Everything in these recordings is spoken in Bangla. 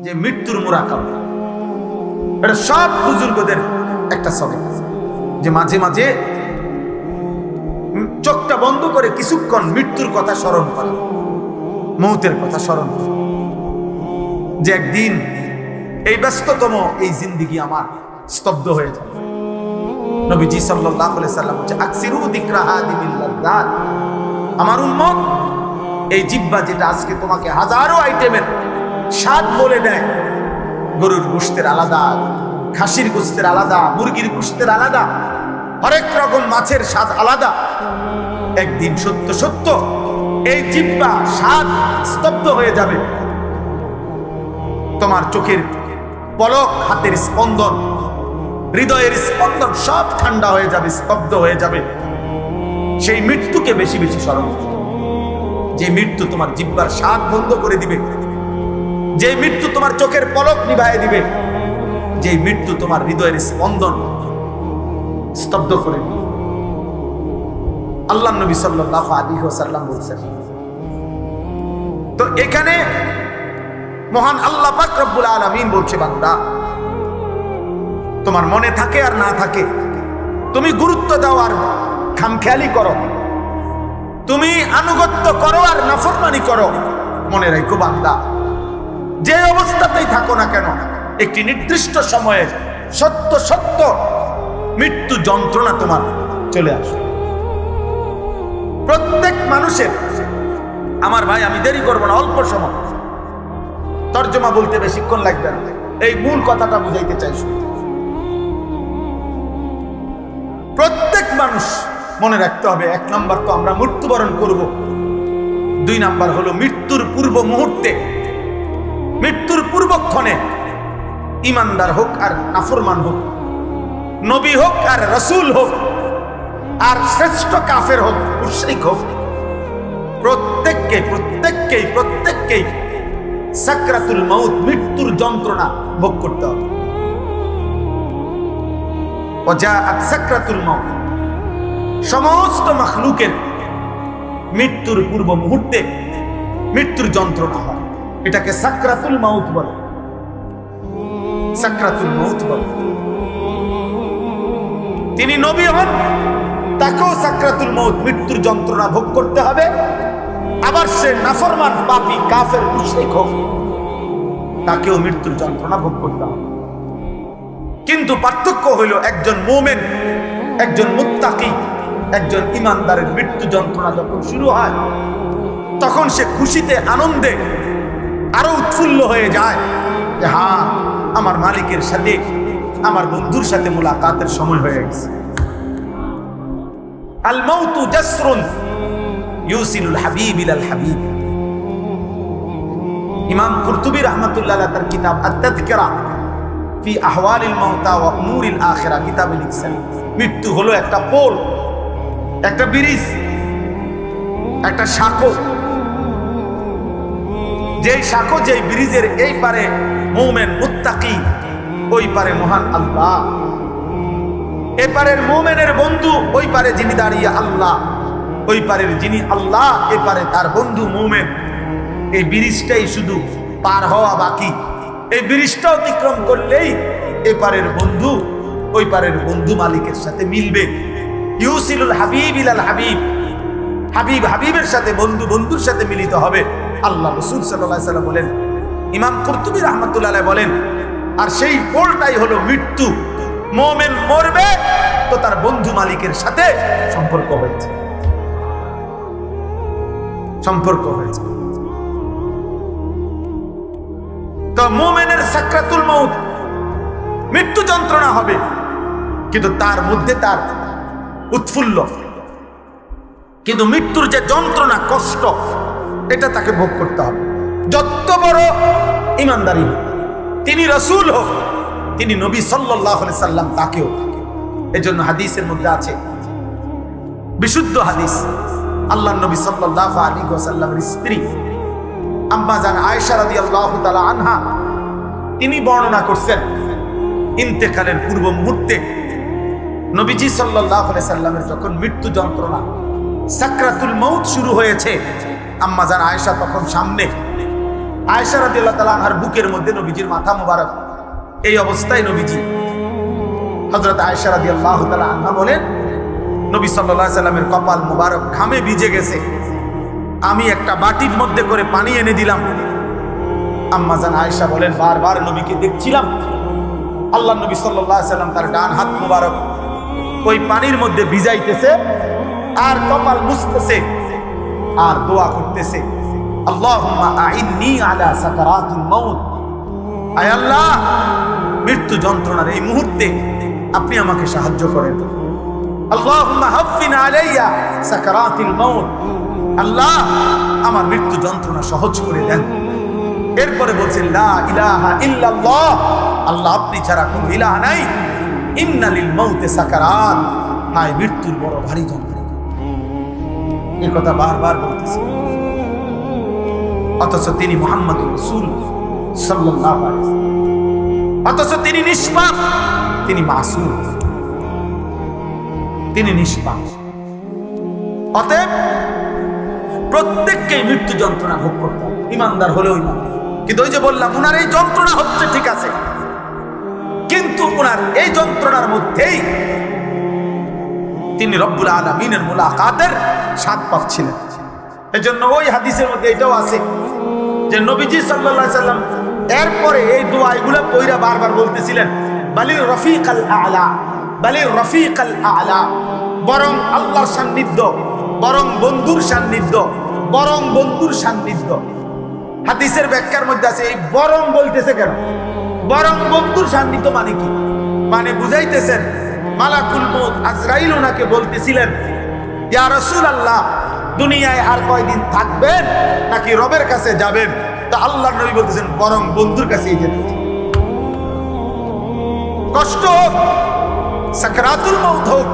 যে মৃত্যুর মুরাকাবা। এটা সব বুজুর্গদের একটা সবে, যে মাঝে মাঝে চোখটা বন্ধ করে কিছুক্ষণ মৃত্যুর কথা স্মরণ করা, মৌতের কথা স্মরণ করা, যে একদিন এই ব্যস্ততম এই জিন্দেগি আমার স্তব্ধ হয়ে যাবে। নবীজি সাল্লাল্লাহু আলাইহি সাল্লাম বলেছেন, আকসিরু যিকরা হাদিমিল লাযযাত, আমার উম্মত এই জিহ্বা যেটা আজকে তোমাকে হাজারো আইটেমের স্বাদ বলে দেয়, গরুর গোশতের আলাদা, খাসির গোশতের আলাদা, মুরগির গোশতের আলাদা, হরেক রকম মাছের স্বাদ আলাদা, একদিন সত্য সত্য এই জিহ্বা স্বাদ স্তব্ধ হয়ে যাবে। তোমার চোখের পলক, হাতের স্পন্দন, হৃদয়ের স্পন্দন সব ঠান্ডা হয়ে যাবে, স্তব্ধ হয়ে যাবে। সেই মৃত্যুকে বেশি বেশি স্মরণ করো, যে মৃত্যু তোমার জিহ্বার স্বাদ বন্ধ করে দিবে, যে মৃত্যু তোমার চোখের পলক নিভায়ে দিবে, যে মৃত্যু তোমার হৃদয়ের স্পন্দন স্তব্ধ করে দিবে। আল্লাহ নবী সাল্লাল্লাহু আলাইহি ওয়াসাল্লাম বলেছেন। তো এখানে মহান আল্লাহ পাক রব্বুল আলামিন বলছে, বান্দা তোমার মনে থাকে আর না থাকে, তুমি গুরুত্ব দাও আর খামখেয়ালি করো, তুমি আনুগত্য করো আর নাফরমানি করো, মনে রাখো বান্দা, যে অবস্থাতেই থাকো না কেন, একটি নির্দিষ্ট সময়ে সত্য সত্য মৃত্যু যন্ত্রণা তোমার চলে আসে। প্রত্যেক মানুষের, আমার ভাই আমি দেরি করবো না, অল্প সময়, তর্জমা বলতে বেশিক্ষণ লাগবে না, এই মূল কথাটা বুঝাইতে চাইছি। প্রত্যেক মানুষ মনে রাখতে হবে, এক নাম্বার তো আমরা মৃত্যুবরণ করব, দুই নাম্বার হলো মৃত্যুর পূর্ব মুহূর্তে, মৃত্যুর পূর্বক্ষণে ইমানদার হোক আর নাফরমান হোক, নবী হোক আর রাসূল হোক, আর শ্রেষ্ঠ কাফের হোক, মুশরিক হোক, প্রত্যেককেই সাকরাতুল মাউত, মৃত্যুর যন্ত্রণা ভোগ করতে হবে। ওয়াজাআত সাকরাতুল মাউত, সমস্ত মাখলুকের মৃত্যুর পূর্ব মুহূর্তে মৃত্যুর যন্ত্রণা হয়, এটাকে সাকরাতুল মাউত বলে, সাকরাতুল মাউত বলে। তিনি নবী হন, তাকেও সাকরাতুল মাউত, মৃত্যুর যন্ত্রণা ভোগ করতে হবে। আবার সে নাফরমান, পাপী, কাফের, মুশরিক হোক, তাকেও মৃত্যুর যন্ত্রণা ভোগ করতে হবে। কিন্তু পার্থক্য হইল, একজন মুমিন, একজন মুত্তাকি, একজন ইমানদারের মৃত্যু যন্ত্রণা যখন শুরু হয়, তখন সে খুশিতে, আনন্দে আরো উৎফুল্ল হয়ে যায়, যে হ্যাঁ, আমার মালিকের সাথে, আমার বন্ধুর সাথে মুলাকাতের সময় হয়ে গেছে। আল মাউতু জাসরুন ইউসিলুল হাবিব ইলাল হাবিব। ইমাম কুরতুবী রাহমাতুল্লাহ আলাইহি তার কিতাব আত-তাযকিরা ফি আহওয়ালিল মাউতা ওয়া উমুরিল আখিরা কিতাবে লিখছেন, মৃত্যু হলো একটা পোল, একটা ব্রিজ, একটা সাঁকো, যেই সাঁকো, যেই ব্রিজের এই পারে মুমিন মুত্তাকি, ওই পারে মহান আল্লাহ, এপারের মুমিনের বন্ধু, ওই পারে যিনি দাঁড়িয়ে আল্লাহ, ওই পারের যিনি আল্লাহ, এপারে তার বন্ধু মুমিন। এই ব্রিজটাই শুধু পার হওয়া বাকি, এই ব্রিজটা অতিক্রম করলেই এপারের বন্ধু ওই পারের বন্ধু মালিকের সাথে মিলবে। ইউসিলুল হাবিব ইলাল হাবিব, হাবিব হাবিবের সাথে, বন্ধু বন্ধুর সাথে মিলিত হবে। আল্লাহ রাসূল সাল্লাল্লাহু আলাইহি ওয়াসাল্লাম বলেন, ইমাম কুরতুবী রাহমাতুল্লাহ আলাইহি বলেন, আর সেই পোলটাই হলো মৃত্যু। মুমিন মরবে তো তার বন্ধু মালিকের সাথে সম্পর্ক হয়েছে, সম্পর্ক হয়েছে। তো মুমিনের সাকরাতুল মাউত, মৃত্যু যন্ত্রণা হবে, কিন্তু তার মধ্যে তার উৎফুল্ল, কিন্তু মৃত্যুর যে যন্ত্রণা, কষ্ট, এটা তাকে ভোগ করতে হবে। যত বড় ইমানদারি হোক, তিনি রাসূল হোক, তিনি নবী সাল্লাল্লাহু আলাইহি সাল্লাম, তাকেও। এজন্য হাদিসের মধ্যে আছে, বিশুদ্ধ হাদিস, আল্লাহর নবী সাল্লাল্লাহু আলাইহি ওয়াসাল্লামের স্ত্রী আম্মা জান আয়েশা রাদিয়াল্লাহু তাআলা আনহা, তিনি বর্ণনা করছেন, ইন্তেকালের পূর্ব মুহূর্তে নবীজি সাল্লাল্লাহু আলাইহি সাল্লামের যখন মৃত্যু যন্ত্রণা, সাকরাতুল মাউত শুরু হয়েছে, আম্মা জান আয়েশা তখন সামনে আয়েশা রাদিয়াল্লাহু তাআলা আনহার বুকের মধ্যে নবীজির মাথা মুবারক। এই অবস্থায় নবীজি, হযরত আয়েশা রাদিয়াল্লাহু তাআলা আনহা বলেন, নবী সাল্লাল্লাহু আলাইহি সাল্লামের কপাল মুবারক ঘামে ভিজে গেছে। আমি একটা বাটির মধ্যে করে পানি এনে দিলাম। আম্মা জান আয়েশা বলেন, বারবার নবীকে দেখছিলাম, আল্লাহ নবী সাল্লাল্লাহু আলাইহি সাল্লাম তার ডান হাত মুবারক ওই পানির মধ্যে ভিজাইতেছে আর কপাল মুছতেছে আর দোয়া করতেছে, আল্লাহুম্মা আইন্নি আলা সাকারাতিল মাউত। আয় আল্লাহ, মৃত্যু যন্ত্রণার এই মুহূর্তে আপনি আমাকে সাহায্য করেন। আল্লাহুম্মা হাফফিন আলাইয়া সাকারাতিল মাউত। আল্লাহ, আমার মৃত্যু যন্ত্রণা সহজ করে দেন। এরপরে বলছেন, লা ইলাহা ইল্লাল্লাহ, আল্লাহ আপনি ছাড়া কোনো ইলাহ নাই। ইন্না লিল মাউতি সাকারাত, হায় মৃত্যুর বড় ভারী যন্ত্রণা। এই কথা বারবার বলতেছে, অথচ তিনি মুহাম্মদুর রাসূল সাল্লাল্লাহু আলাইহি ওয়াসাল্লাম, অথচ তিনি নিষ্পাপ, তিনি মাসুম, তিনি নিষ্পাপ। অতএব প্রত্যেককে মৃত্যু যন্ত্রণা ভোগ করতে হবে, ইমানদার হলেও না। কিন্তু ওই যে বললাম, ওনার এই যন্ত্রণা হচ্ছে ঠিক আছে, কিন্তু ওনার এই যন্ত্রণার মধ্যেই তিনি রব্বুল আলামিনের মুলাকাতের স্বাদ পাচ্ছিলেন। এজন্য ওই হাদিসের মধ্যে এটাও আছে যে নবীজি সাল্লাল্লাহু আলাইহি সাল্লাম এরপরে এই দোয়াগুলো পয়রা বারবার বলতেছিলেন, বালির রফিকাল আলা, বালির রফিকাল আলা, বরং আল্লাহর সান্নিধ্য, বরং বন্ধুর সান্নিধ্য, বরং বন্ধুর সান্নিধ্য। হাদিসের ব্যাখ্যার মধ্যে আছে, এই বরং বলতেছে কেন? বরং বন্ধুর সান্নিধ্য মানে কি? মানে বুঝাইতেছেন মালাকুল মউত আজরাইল ওনাকে বলতেছিলেন, ইয়া রাসূলুল্লাহ, দুনিয়ায় আর কয়দিন থাকবেন নাকি রবের কাছে যাবেন? তা আল্লাহর নবী বলতেছেন, বরং বন্ধুর কাছেই যেতে। কষ্ট হোক, সাকরাতুল মউত হোক,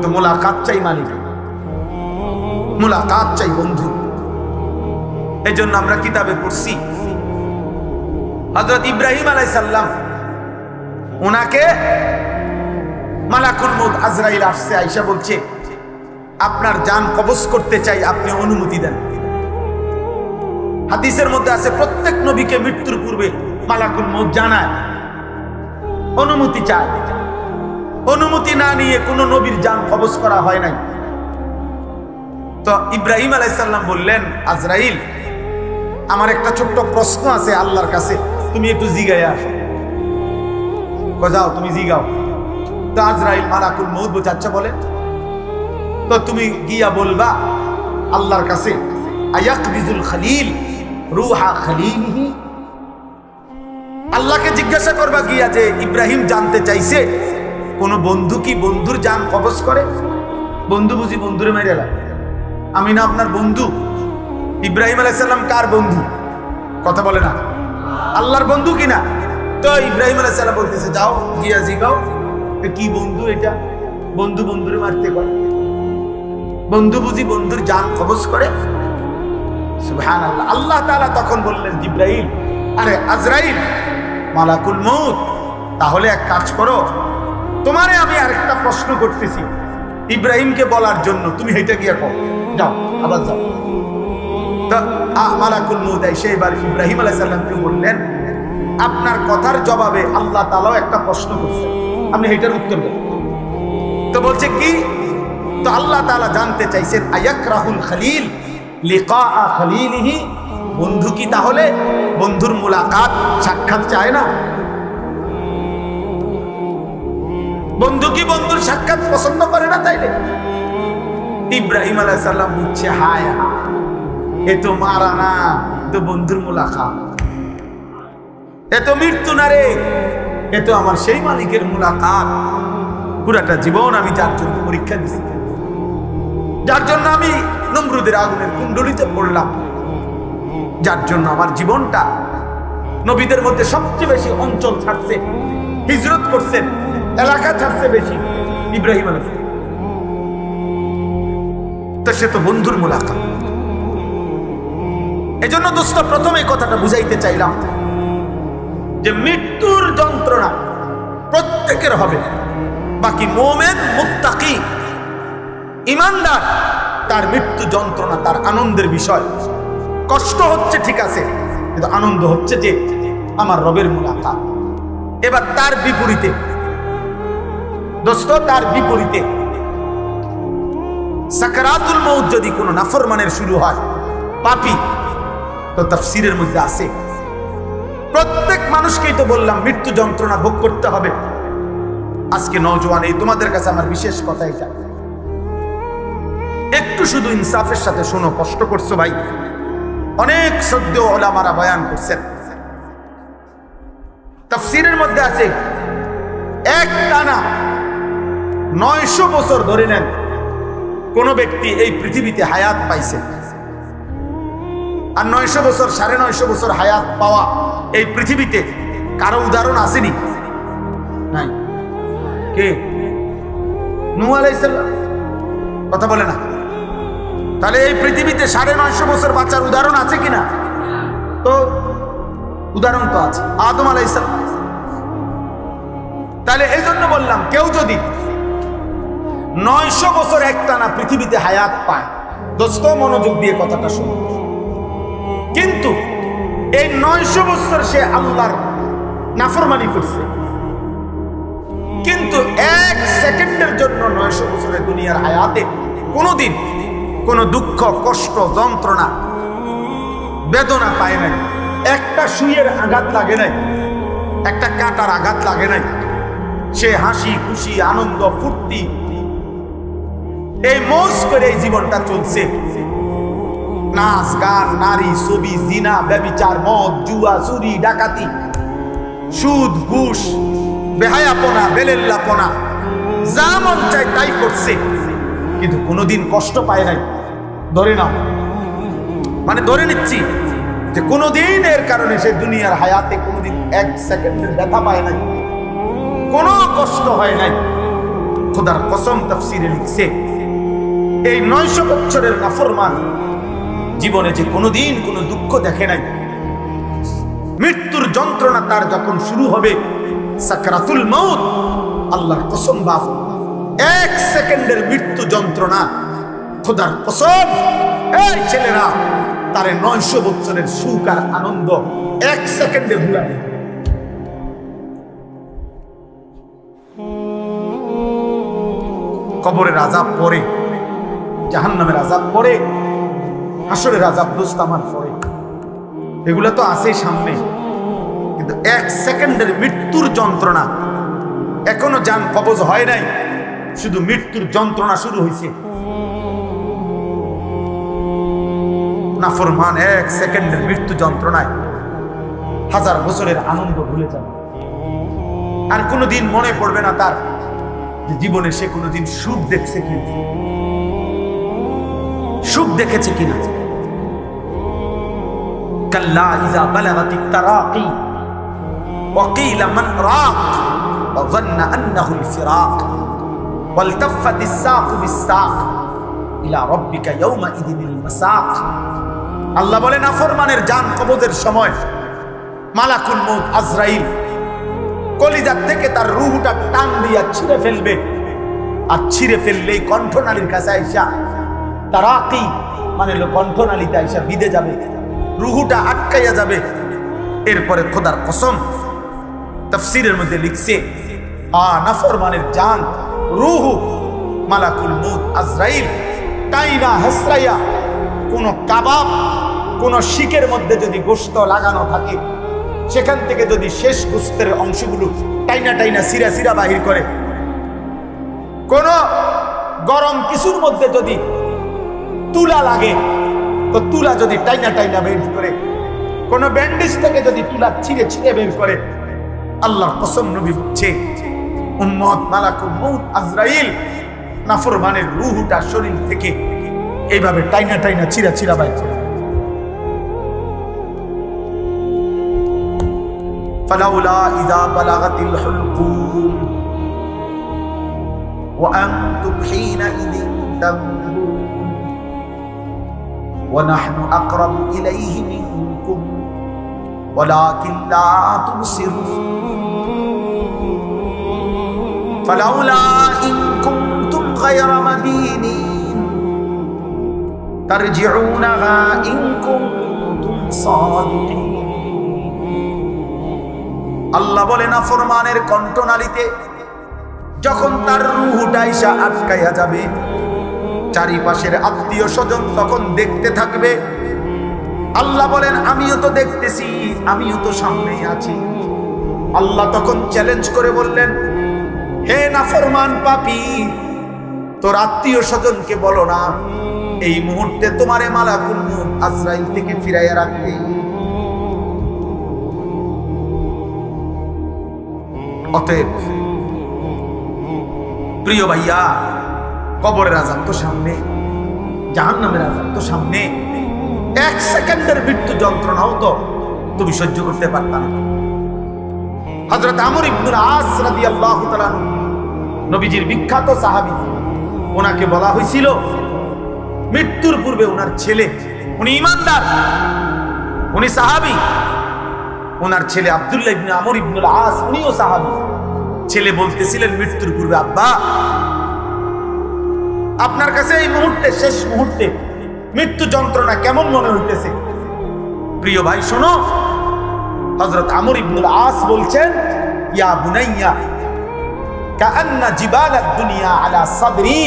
তো মুলাকাত চাই মালিক, মুলাকাত চাই বন্ধু। এই জন্য আমরা কিতাবে পড়ছি হযরত ইব্রাহিম আলাইহিস সালাম, ওনাকে মালাকুল মউত আজরাইল আসছে, আয়েশা বলছে, আপনার জান কবজ করতে চাই, আপনি অনুমতি দেন। হাদিসের মধ্যে আছে প্রত্যেক নবীকে মৃত্যুর পূর্বে মালাকুল মউত জানায়, অনুমতি চায়। অনুমতি না নিয়ে কোনো নবীর জান কবজ করা হয় নাই। তো ইব্রাহিম আলাইহিস সালাম বললেন, আজরাইল, আমার একটা ছোট্ট প্রশ্ন আছে আল্লাহর কাছে, তুমি একটু জিগায় আসো। যাও, তুমি জিগাও। তো আজরাইল মালাকুল মউত বলছে, আচ্ছা বলে। তো তুমি গিয়া বলবা আল্লাহর কাছে, আয়াকবিজুল খলিল রূহা খলিলিহি, আল্লাহকে জিজ্ঞাসা করবা গিয়া যে ইব্রাহিম জানতে চাইছে কোন বন্ধু কি বন্ধুর জান কবজ করে? বন্ধু বুঝি বন্ধুরে মেরে লাগে? আমি না আপনার বন্ধু? ইব্রাহিম আলাইহিস সালাম কার বন্ধু? কথা বলে না, আল্লাহর বন্ধু কিনা? তো ইব্রাহিম আলাইহিস সালাম বলতেছে, যাও গিয়া জিগাও কি বন্ধু এটা, বন্ধু বন্ধুরে মারতে পারে? বন্ধু বুঝি বন্ধুর জান কবজ করে? সুবহানাল্লাহ। আল্লাহ তাআলা তখন বললেন, জিবরাইল, আরে আজরাইল, মালাকুল মউত, তাহলে এক কাজ করো, তোমারে আমি আরেকটা প্রশ্ন করতেছি ইব্রাহিমকে বলার জন্য, তুমি হেঁটে গিয়া কও, যাও, আবার যাও। মালাকুল মউত এসে এবার ইব্রাহিম আলাইহিস সালামকে বললেন, আপনার কথার জবাবে আল্লাহ তাআলাও একটা প্রশ্ন করছেন, আপনি হেটার উত্তর দেন। তো বলছে কি? তো আল্লাহ তাআলা জানতে চাইছেন, আয়াকরাহুল খলিল লিকা খলিলিহি, বন্ধু কি তাহলে বন্ধুর মুলাকাত সাক্ষাৎ চায় না? বন্ধু কি বন্ধুর সাক্ষাৎ পছন্দ করে না? তাইলে ইব্রাহিম আলাইহিস সালাম বুঝছে, হায় হায়, এ তো মারা না, এ তো বন্ধুর মুলাকাত, এ তো মৃত্যু না রে, এ তো আমার সেই মালিকের মুলাকাত। পুরাটা জীবন আমি যার জন্য পরীক্ষা দিছি, যার জন্য আমি নমরুদের আগুনের কুণ্ডলিতে পড়লাম, যার জন্য আমার জীবনটা নবীদের মধ্যে সবচেয়ে বেশি অঞ্চল ছাড়ছে, হিজরত করছেন, এলাকা ছাড়ছে বেশি ইব্রাহিম আলাইহিস সালাম। তো সে তো বন্ধুর মুলাকাত। এজন্য দোস্ত, প্রথমে কথাটা বুঝাইতে চাইলাম যে মৃত্যুর যন্ত্রণা প্রত্যেকের হবে, বাকি মুমিন মুত্তাকি ইমানদার তার মৃত্যু যন্ত্রণা তার আনন্দের বিষয়। কষ্ট হচ্ছে ঠিক আছে, কিন্তু আনন্দ হচ্ছে যে আমার রবের মুলাকাত। এবার তার বিপরীতে দোস্ত, তার বিপরীতে সাকরাতুল মউত যদি কোনো নাফরমানের শুরু হয়, পাপী, তো তাফসীরের মধ্যে আছে প্রত্যেক মানুষকেই তো বললাম মৃত্যু যন্ত্রণা ভোগ করতে হবে। আজকে নওজোয়ান, এই তোমাদের কাছে আমার বিশেষ কথা এটা, একটু শুধু ইনসাফের সাথে শোনো। কষ্ট করছো ভাই, অনেক শ্রদ্ধেয় ওলামারা বয়ান করছেন। তাফসীরের মধ্যে আছে এক টানা 900 বছর ধরে নেন কোন ব্যক্তি এই পৃথিবীতে হায়াত পাইছে, আর 900 বছর 950 বছর হায়াত পাওয়া এই পৃথিবীতে কারো উদাহরণ আসেনি? নাই। কে? নূহ আলাইহিস সালাম। কথা বলে না? তাহলে এই পৃথিবীতে 950 বছর বাঁচার উদাহরণ আছে কিনা? তো উদাহরণ তো আছে, আদম আলাইহিস সালাম। তাহলে এই জন্য বললাম, কেউ যদি 900 বছর একটানা পৃথিবীতে হায়াত পায়, দোস্ত মনোযোগ দিয়ে কথাটা শুনো, কিন্তু এই 900 বছর সে আল্লাহর নাফরমানি করছে, কিন্তু 1 সেকেন্ডের জন্য 900 বছরের দুনিয়ার হায়াতে কোনোদিন কোনো দুঃখ, কষ্ট, যন্ত্রণা, বেদনা পায় নাই, একটা সুইয়ের আঘাত লাগে নাই, একটা কাঁটার আঘাত লাগে নাই, সে হাসি খুশি আনন্দ ফুর্তি এই মৌজ করে এই জীবনটা চলছে। নাচ গান, নারী, ছবি, জিনা, ব্যভিচার, মদ, জুয়া, চুরি, ডাকাতি, সুদ, ঘুষ, বেহায়াপনা, বেলেল্লাপনা, যা মন চায় তাই করছে, কিন্তু কোনোদিন কষ্ট পায় নাই। ধরে নাও, মানে ধরে নিচ্ছি যে কোনোদিন এর কারণে সে দুনিয়ার হায়াতে কোনোদিন 1 সেকেন্ডের ব্যথা পায় নাই, কোনো কষ্ট হয় নাই। খোদার কসম, তাফসীরে লিখছে এই 900 বছরের নাফরমান জীবনে যে কোনোদিন কোনো দুঃখ দেখে নাই, মৃত্যুর যন্ত্রণা তার যখন শুরু হবে, সাকরাতুল মউত, আল্লাহর কসম বাপ, 1 সেকেন্ডের মৃত্যু যন্ত্রণা, খোদার কসম, এই ছেলেরা তারে 900 বছরের সুখ আর আনন্দ 1 সেকেন্ডে ভুলাবে। কবরের আযাব পরে, জাহান্নামের আযাব পরে, হাসরের আযাব দোস্ত আমার পরে, এগুলো তো আছে সামনে, কিন্তু 1 সেকেন্ডের মৃত্যুর যন্ত্রণা এখনো জান কবজ হয় নাই, শুধু মৃত্যুর যন্ত্রণা শুরু হয়েছে। নাফরমান 1 সেকেন্ডের মৃত্যু যন্ত্রণায় 1000 বছরের আনন্দ ভুলে যাবে, আর কোনোদিন মনে পড়বে না তার যে জীবনে সে কোনোদিন সুখ দেখছে কিনা, সুখ দেখেছে কিনা। কাল্লা ইযা বালাগাতিত তারাকি ওয়া কিলা মান রাক ওয়া যান্না আন্নাহু আল-ফিরাক ওয়ালতাফাতিস সাকু বিস-সাক ইলা রাব্বিকা ইয়াওমা ইদিনিল মাসাক। আল্লাহ বলেন, নাফরমানের জান কবজের সময় মালাকুল মউত আজরাইল কলিজার থেকে তার রূহটা টান দিয়া ছিঁড়ে ফেলবে, আর ছিঁড়ে ফেললেই কণ্ঠনালীর কাছে আইসা, তারাকি মানে কণ্ঠনালীতে আইসা বিঁধে যাবে, রূহটা আটকাইয়া যাবে। এরপরে খোদার কসম, তাফসীরের মধ্যে লিখছে, নাফরমানের জান, রূহ, মালাকুল মউত আজরাইল টাইনা হেসরাইয়া কোন কাবাব, কোন শিকের মধ্যে যদি গোশত লাগানো থাকে, সেখান থেকে যদি শেষ গোশতের অংশগুলো টাইনা টাইনা সিরা সিরা বাহির করে, কোন গরম কিছুর মধ্যে যদি তুলা লাগে, তো তুলা যদি টাইনা টাইনা বের করে, কোন ব্যান্ডেজ থেকে যদি তুলা ছিঁড়ে ছিঁড়ে বের করে, আল্লাহর কসম নবী বলছে, উম্মত মালাকুল মউত আজরাইল নাফরমানের রূহটা শরীর থেকে এইভাবে টাইনা টাইনা ছিঁড়া ছিঁড়া বাইর করে। ফালাউলা ইযা বালাগাতিল হুলকুম ওয়া আনতুম হিনাইযিন তানজুরুন ওয়া নাহনু আকরাবু ইলাইহি মিনকুম ওয়ালাকিন লা তুবসিরুন ফালাউলা ইন কুনতুম গায়রা মাদিনিন তারজিউনাহা ইন কুনতুম সাদিকিন আল্লাহ বলে নাফরমানের কণ্ঠনালীতে যখন তার রূহটা এসে আটকাইয়া যাবে, চারিপাশের আত্মীয় স্বজন তখন দেখতে থাকবে। আল্লাহ বলেন আমিও তো দেখতেছি, আমিও তো সামনেই আছি। আল্লাহ তখন চ্যালেঞ্জ করে বললেন, হে নাফরমান পাপী, তোর আত্মীয় স্বজনকে বলো না এই মুহূর্তে তোমারে মালাকুল মউত আজরাইল থেকে ফিরাইয়া রাখবে। অতএব প্রিয় ভাইয়া, কবরের আযাব তো সামনে, জাহান্নামের আযাব তো সামনে। এক সেকেন্ডের মৃত্যু যন্ত্রণাও তো তুমি সহ্য করতে পারতা না। হযরত আমর ইবনুল আস রাদিয়াল্লাহু তাআলা নবীজির বিখ্যাত সাহাবী, ওনাকে বলা হয়েছিল মৃত্যুর পূর্বে ওনার ছেলে, উনি ঈমানদার, উনি সাহাবী, ওনার ছেলে আব্দুল্লাহ ইবনে আমর ইবনুল আস উনিও সাহাবী। ছেলে বলতেছিলেন মৃত্যুর পূর্বে, আব্বা আপনার কাছে এই মুহূর্তে, শেষ মুহূর্তে মৃত্যু যন্ত্রণা কেমন মনে হইতেছে? প্রিয় ভাই শোনো, হযরত আমর ইবনুল আস বলছেন, ইয়া বুনাইয়া কাআন্না জিবালাদ দুনিয়া আলা সাদরি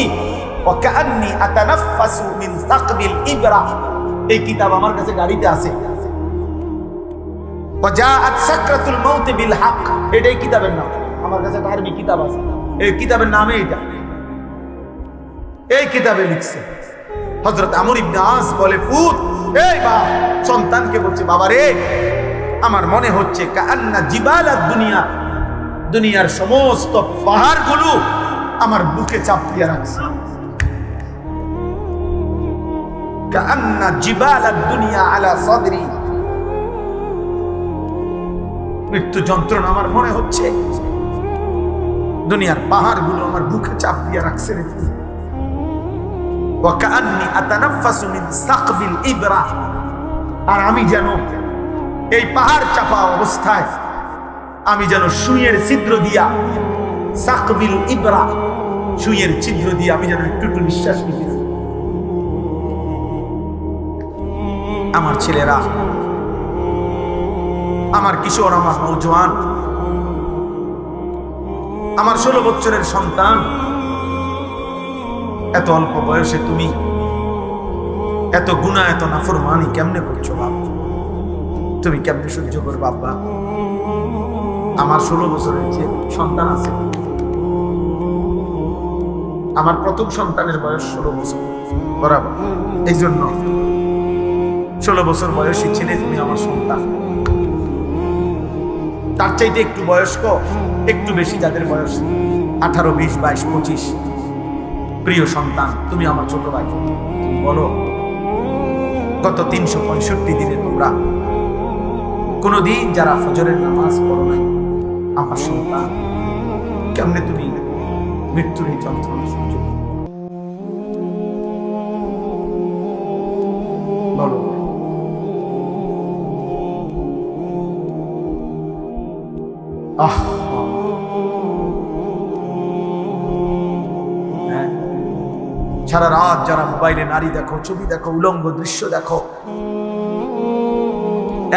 ওয়া কাআন্নি আতানাফাসু মিন সাকবিল ইবরা। এই কিতাব আমার কাছে গাড়িতে আছে। ওয়া জাআত সাকরাতুল মাউত বিল হক, এটাই কিতাবের নাম। আমার কাছে একটা আরবি কিতাব আছে, এই কিতাবের নামে এটা, এই কিতাবে লিখছে। হযরত আমর ইবনে আস বলে, পুত, এই বাপ সন্তানকে বলছে, বাবা রে, আমার মনে হচ্ছে কাআন্না জিবালাদ দুনিয়া, দুনিয়ার সমস্ত পাহাড়গুলো আমার বুকে চাপ দিয়ে রাখছে। কাআন্না জিবালাদ দুনিয়া আলা সাদরি, মৃত্যু যন্ত্রণা আমার মনে হচ্ছে দুনিয়ার পাহাড়গুলো আমার বুকে চাপ দিয়ে রাখছে রে। ওয়া কাআন্নি আতানাফাসু মিন সাকবিল ইবরা, আর আমি যেন এই পাহাড় চাপা অবস্থায় আমি যেন সুইয়ের ছিদ্র দিয়া, সাকবিল ইবরা, সুইয়ের ছিদ্র দিয়ে আমি যেন একটু একটু নিঃশ্বাস নিতেছি। আমার ছেলেরা, আমার কিশোর, আমার নওজোয়ান, আমার 16 বছরের সন্তান, এত অল্প বয়সে তুমি এত গুনাহ, এত নাফরমানি কেমনে করছো বাবা? তুমি কেমনে সহ্য করবে আব্বা? আমার 16 বছরের যে সন্তান আছে, আমার প্রথম সন্তানের বয়স 16 বছর বরাবর। এই জন্য 16 বছর বয়সী ছেলে তুমি আমার সন্তান। তার চাইতে একটু বয়স্ক, একটু বেশি যাদের বয়স 18, 20, 22, 25, প্রিয় সন্তান, তুমি আমার ছোট ভাই। তুমি বলো, গত 365 দিনে তোমরা কোনদিন যারা ফজরের নামাজ পড়ো নাই, আমার সন্তান, কেমনে তুমি মৃত্যুর এই যন্ত্রণা সহ্য করো? বলো। সারা রাত যারা মোবাইলে নারী দেখো, ছবি দেখো, উলঙ্গ দৃশ্য দেখো,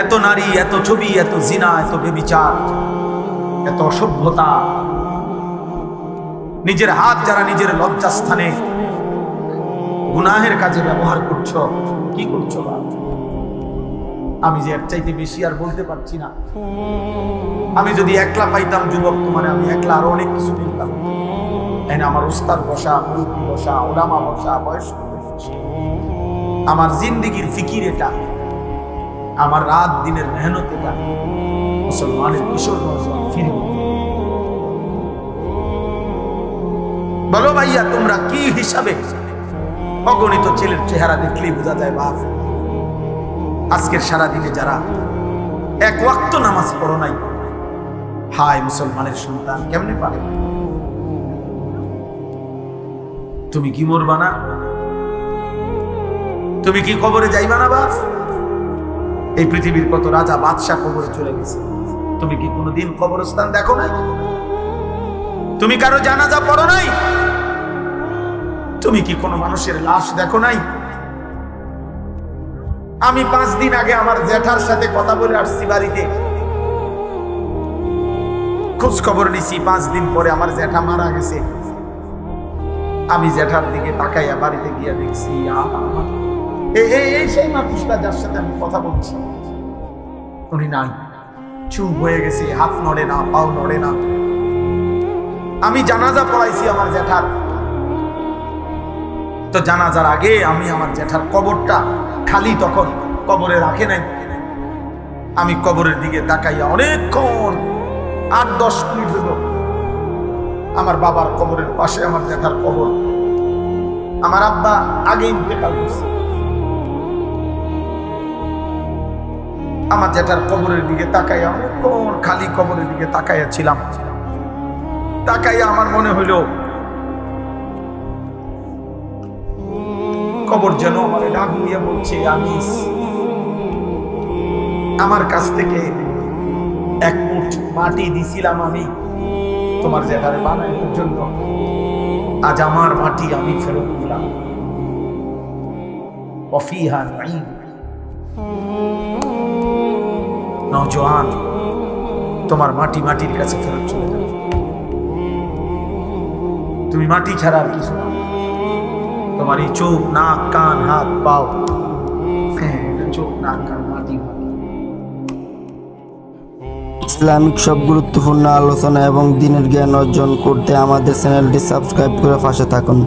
এত নারী, এত ছবি, এত জিনা, এত বেবিচার, এত অসভ্যতা, নিজের হাত যারা নিজের লজ্জাস্থানে গুনাহের কাজে ব্যবহার করছো, কি করছো? আমি যে এর চাইতে বেশি আর বলতে পারছি না। আমি যদি একলা পাইতাম যুবক, তোমার আমি একলা আরো অনেক কিছু পেতাম। আমার উস্তাদ বসা, মুরব্বি বসা, ওলামা বসা, বয়স্ক বসা, আমার জিন্দেগির ফিকির এটা, আমার রাত দিনের মেহনত এটা, মুসলমানের কিশোর ফিরবে। বলো ভাইয়া, তোমরা কি হিসাবে? অগণিত ছেলের চেহারা দেখলেই বোঝা যায় বাপ। আজকের সারা দিনে যারা এক ওয়াক্ত নামাজ পড়ো নাই, হায় মুসলমানের সন্তান, কেমনে পারে? তুমি কি মরবা না? তুমি কি কবরে যাইবা না বাপ? এই পৃথিবীর কত রাজা বাদশাহ কবরে চলে গেছে, তুমি কি কোনোদিন কবরস্থান দেখো নাই? তুমি কারো জানাজা পড়ো নাই? তুমি কি কোনো মানুষের লাশ দেখো নাই? আমি 5 দিন আগে আমার জ্যাঠার সাথে কথা বলে আসছি বাড়িতে। খোঁজ খবর নিছি 5 দিন পরে আমার জ্যাঠা মারা গেছে। আমি জ্যাঠার দিকে তাকাইয়া বাড়িতে গিয়া দেখছি এই সেই মানুষটা যার সাথে আমি কথা বলছি উনি নাই, চুপ হয়ে গেছে, হাত নড়ে না, পাও নড়ে না। আমি জানাজা পড়াইছি আমার জ্যাঠার, তো জানাজার আগে আমি আমার জ্যাঠার কবরটা খালি, তখন কবরে রাখে নাই। আমি কবরের দিকে তাকাইয়া অনেকক্ষণ 8-10 মিনিট হলো আমার বাবার কবরের পাশে আমার জ্যাঠার কবর। আমার আব্বা আগে ইন্তেকাল করছে। আমার জ্যাঠার কবরের দিকে তাকাইয়া অনেকক্ষণ খালি কবরের দিকে তাকাইয়া ছিলাম। তাকাইয়া আমার মনে হইল কবর যেন আমার ডাক দিয়ে বলছে, আমি আমার কাছ থেকে 1 মুঠ মাটি দিছিলাম আমি তোমার জ্যাঠারে বানানোর জন্য, আজ আমার মাটি আমি ফেরত দিলাম। ওয়াফিহা নাঈম, নওজোয়ান তোমার মাটি মাটির কাছে ফেরত চলে যাবে, তুমি মাটি ছাড়া আর কিছু না। তোমার এই চোখ, নাক, কান, হাত, পাও, হ্যাঁ চোখ, নাক, কান, মাটি। ইসলামিক সব গুরুত্বপূর্ণ আলোচনা এবং দ্বীনের জ্ঞান অর্জন করতে আমাদের চ্যানেলটি সাবস্ক্রাইব করে পাশে থাকুন।